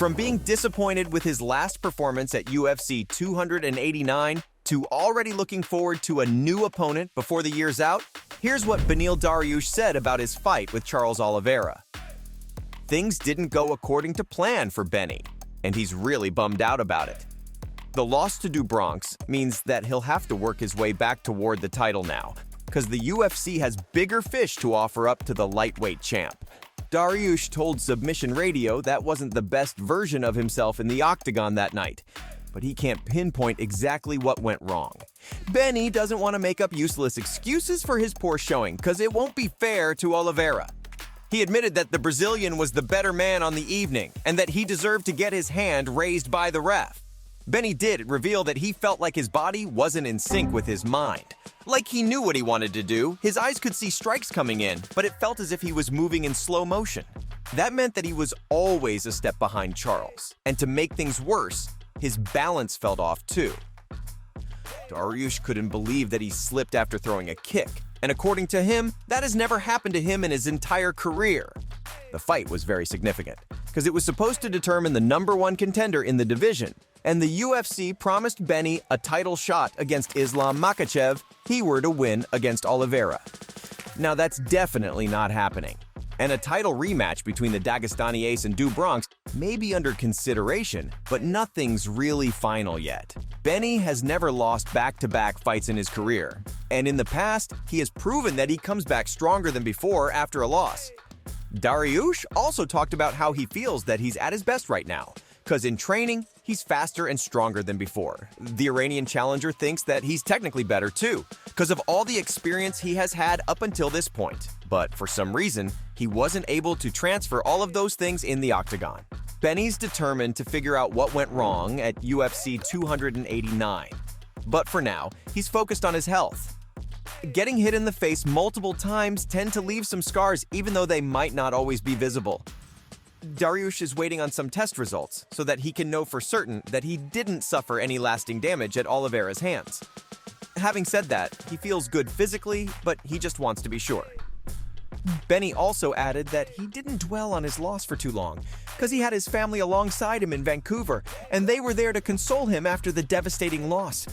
From being disappointed with his last performance at UFC 289 to already looking forward to a new opponent before the year's out, here's what Beneil Dariush said about his fight with Charles Olivera. Things didn't go according to plan for Benny, and he's really bummed out about it. The loss to Bronx means that he'll have to work his way back toward the title now, because the UFC has bigger fish to offer up to the lightweight champ. Dariush told Submission Radio that wasn't the best version of himself in the octagon that night, but he can't pinpoint exactly what went wrong. Benny doesn't want to make up useless excuses for his poor showing, because it won't be fair to Olivera. He admitted that the Brazilian was the better man on the evening, and that he deserved to get his hand raised by the ref. Benny did reveal that he felt like his body wasn't in sync with his mind. Like he knew what he wanted to do, his eyes could see strikes coming in, but it felt as if he was moving in slow motion. That meant that he was always a step behind Charles, and to make things worse, his balance felt off too. Dariush couldn't believe that he slipped after throwing a kick, and according to him, that has never happened to him in his entire career. The fight was very significant, because it was supposed to determine the #1 contender in the division, and the UFC promised Benny a title shot against Islam Makhachev he were to win against Olivera. Now that's definitely not happening, and a title rematch between the Dagestani ace and Bronx may be under consideration, but nothing's really final yet. Benny has never lost back-to-back fights in his career, and in the past, he has proven that he comes back stronger than before after a loss. Dariush also talked about how he feels that he's at his best right now, because in training, he's faster and stronger than before. The Iranian challenger thinks that he's technically better too, because of all the experience he has had up until this point. But for some reason, he wasn't able to transfer all of those things in the octagon. Benny's determined to figure out what went wrong at UFC 289. But for now, he's focused on his health. Getting hit in the face multiple times tend to leave some scars even though they might not always be visible. Dariush is waiting on some test results so that he can know for certain that he didn't suffer any lasting damage at Olivera's hands. Having said that, he feels good physically, but he just wants to be sure. Benny also added that he didn't dwell on his loss for too long, because he had his family alongside him in Vancouver, and they were there to console him after the devastating loss.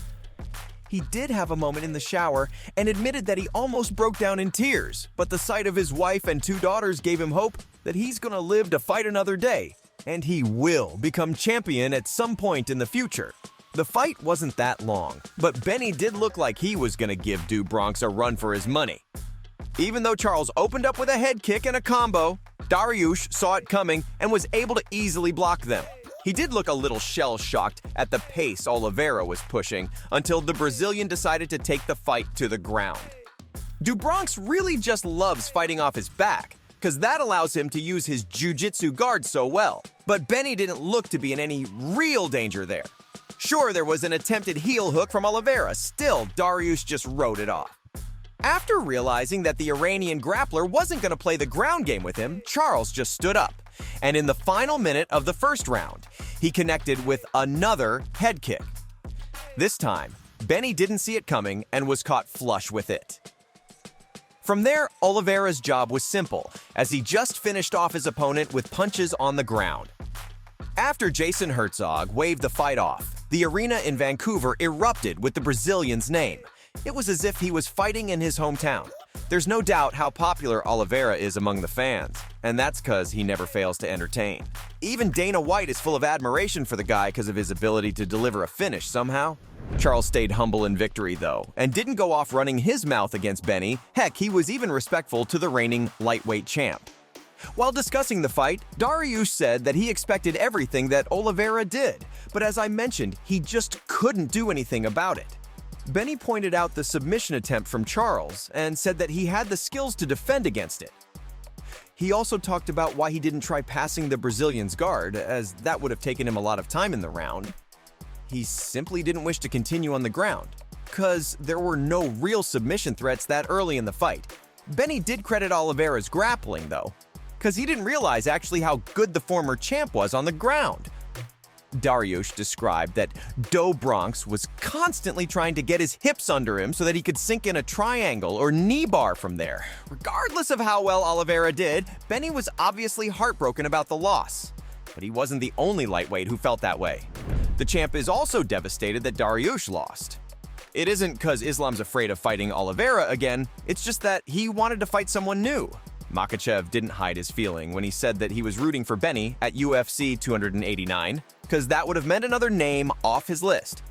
He did have a moment in the shower and admitted that he almost broke down in tears, but the sight of his wife and 2 daughters gave him hope that he's gonna live to fight another day, and he will become champion at some point in the future. The fight wasn't that long, but Benny did look like he was gonna give Bronx a run for his money. Even though Charles opened up with a head kick and a combo, Dariush saw it coming and was able to easily block them. He did look a little shell-shocked at the pace Olivera was pushing until the Brazilian decided to take the fight to the ground. Bronx really just loves fighting off his back, because that allows him to use his jiu-jitsu guard so well. But Benny didn't look to be in any real danger there. Sure, there was an attempted heel hook from Olivera, still Dariush just wrote it off. After realizing that the Iranian grappler wasn't going to play the ground game with him, Charles just stood up. And in the final minute of the first round, he connected with another head kick. This time, Benny didn't see it coming and was caught flush with it. From there, Olivera's job was simple, as he just finished off his opponent with punches on the ground. After Jason Herzog waved the fight off, the arena in Vancouver erupted with the Brazilian's name. It was as if he was fighting in his hometown. There's no doubt how popular Olivera is among the fans, and that's because he never fails to entertain. Even Dana White is full of admiration for the guy because of his ability to deliver a finish somehow. Charles stayed humble in victory, though, and didn't go off running his mouth against Benny. Heck, he was even respectful to the reigning lightweight champ. While discussing the fight, Dariush said that he expected everything that Olivera did, but as I mentioned, he just couldn't do anything about it. Benny pointed out the submission attempt from Charles and said that he had the skills to defend against it. He also talked about why he didn't try passing the Brazilian's guard, as that would have taken him a lot of time in the round. He simply didn't wish to continue on the ground, because there were no real submission threats that early in the fight. Benny did credit Olivera's grappling, though, because he didn't realize actually how good the former champ was on the ground. Dariush described that Bronx was constantly trying to get his hips under him so that he could sink in a triangle or knee bar from there. Regardless of how well Olivera did, Benny was obviously heartbroken about the loss. but he wasn't the only lightweight who felt that way. The champ is also devastated that Dariush lost. It isn't because Islam's afraid of fighting Olivera again, it's just that he wanted to fight someone new. Makhachev didn't hide his feeling when he said that he was rooting for Beneil at UFC 289, because that would have meant another name off his list.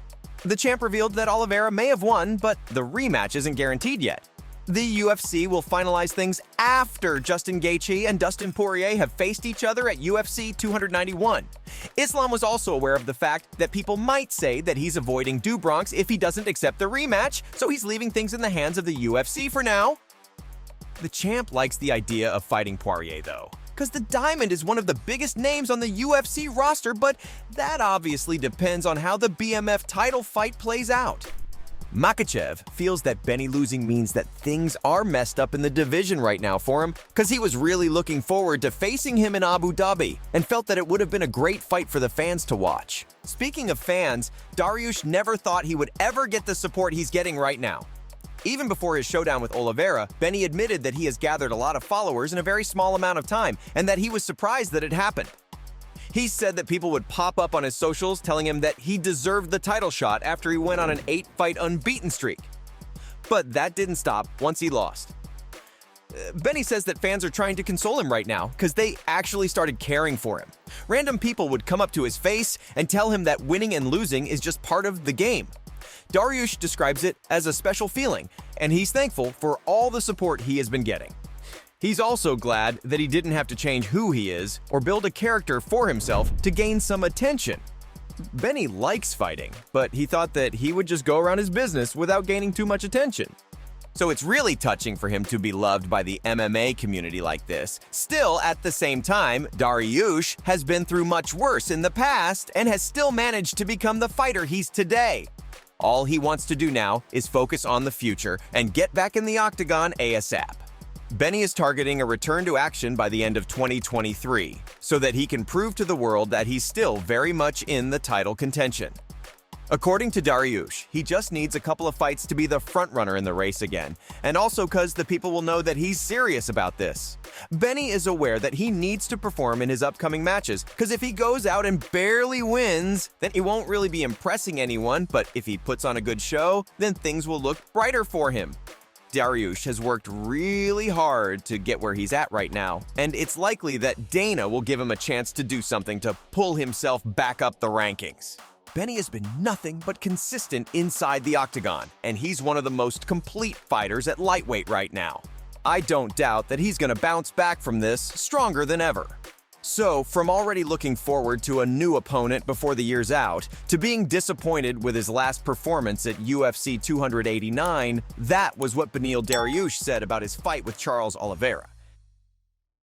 The champ revealed that Olivera may have won, but the rematch isn't guaranteed yet. The UFC will finalize things after Justin Gaethje and Dustin Poirier have faced each other at UFC 291. Islam was also aware of the fact that people might say that he's avoiding Do Bronx if he doesn't accept the rematch, so he's leaving things in the hands of the UFC for now. The champ likes the idea of fighting Poirier, though, because the Diamond is one of the biggest names on the UFC roster, but that obviously depends on how the BMF title fight plays out. Makhachev feels that Beneil losing means that things are messed up in the division right now for him, because he was really looking forward to facing him in Abu Dhabi and felt that it would have been a great fight for the fans to watch. Speaking of fans, Dariush never thought he would ever get the support he's getting right now. Even before his showdown with Olivera, Beneil admitted that he has gathered a lot of followers in a very small amount of time and that he was surprised that it happened. He said that people would pop up on his socials telling him that he deserved the title shot after he went on an 8-fight unbeaten streak. But that didn't stop once he lost. Beneil says that fans are trying to console him right now because they actually started caring for him. Random people would come up to his face and tell him that winning and losing is just part of the game. Dariush describes it as a special feeling, and he's thankful for all the support he has been getting. He's also glad that he didn't have to change who he is or build a character for himself to gain some attention. Beneil likes fighting, but he thought that he would just go around his business without gaining too much attention. So it's really touching for him to be loved by the MMA community like this. Still, at the same time, Dariush has been through much worse in the past and has still managed to become the fighter he's today. All he wants to do now is focus on the future and get back in the octagon ASAP. Beneil is targeting a return to action by the end of 2023, so that he can prove to the world that he's still very much in the title contention. According to Dariush, he just needs a couple of fights to be the frontrunner in the race again, and also because the people will know that he's serious about this. Beneil is aware that he needs to perform in his upcoming matches, because if he goes out and barely wins, then he won't really be impressing anyone, but if he puts on a good show, then things will look brighter for him. Dariush has worked really hard to get where he's at right now, and it's likely that Dana will give him a chance to do something to pull himself back up the rankings. Beneil has been nothing but consistent inside the octagon, and he's one of the most complete fighters at lightweight right now. I don't doubt that he's going to bounce back from this stronger than ever. So, from already looking forward to a new opponent before the year's out, to being disappointed with his last performance at UFC 289, that was what Beneil Dariush said about his fight with Charles Olivera.